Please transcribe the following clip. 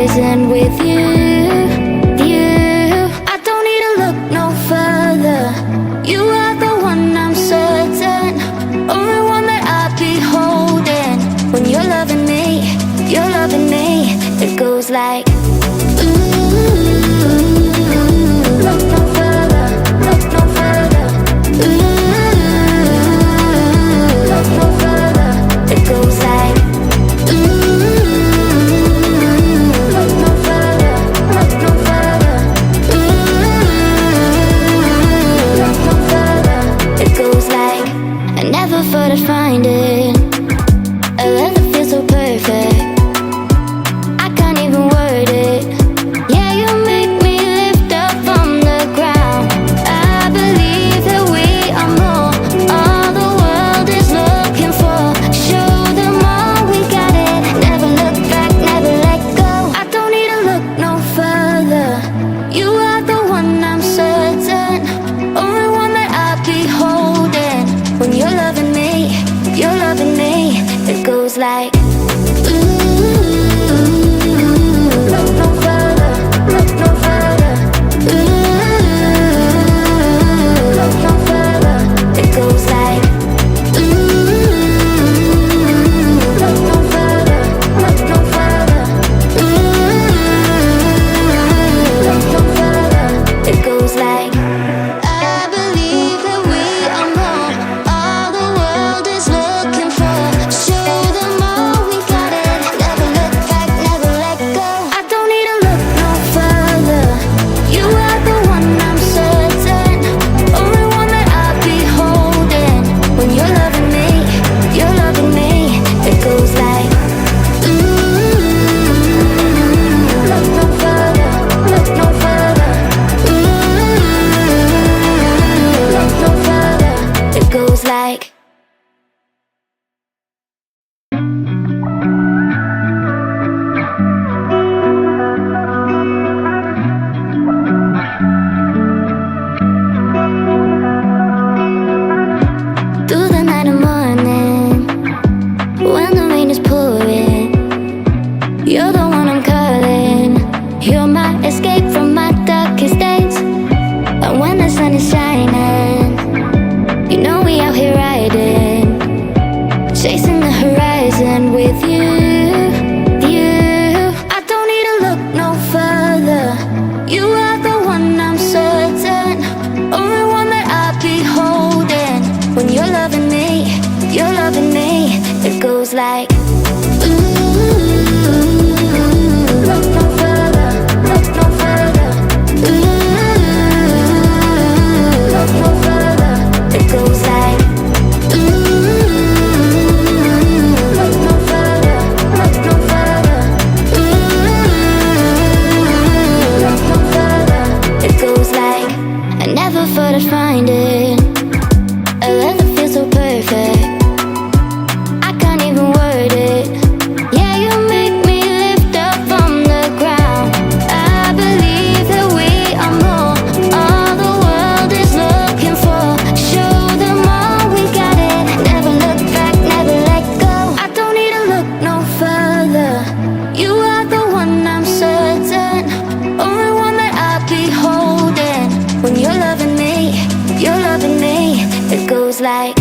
horizon with you. I don't need to look no further. You are the one, I'm certain. Only one that I'll be holding. When you're loving me, it goes like look no further, look no further. Look no further. It goes like look no further, look no further. Look no further. It goes like I never thought I'd find it. A love that feels so perfect. I can't even word it. Yeah, you make me lift up from the ground. I believe that we are more. All the world is looking for. Show them all we got it. Never look back, never let go. I don't need to look no further. You are the one, I'm certain. Only one that I'll be holding. When you're loving me, it goes like look no further, look no further. Look no further. It goes like look no further, look no further. Look no further. It goes like I believe that we are more. All the world is looking for. Show them all we got it. Never look back, never let go. I don't need to look no further. You are the one, I'm certain. Only one that I'll be holding. When you're loving me, it goes like look no further, look no further. Look no further. It goes like through the night and morning, when the rain is pouring, you're the one I'm calling. You're my escape from my darkest days. And when the sun is shining, you know we out here riding, chasing the horizon with you. I don't need to look no further. You are the one, I'm certain. Only one that I'll be holding. When you're loving me, it goes like look no further, look no further. Look no further. It goes like look no further, look no further. Look no further. It goes like I never thought I'd find it. A love that feels so perfect. I can't even word it. Yeah, you make me lift up from the ground. I believe that we are more. All the world is looking for. Show them all we got it. Never look back, never let go. I don't need to look no further. You are the one, I'm certain. Only one that I'll be holding. When you're loving me, it goes like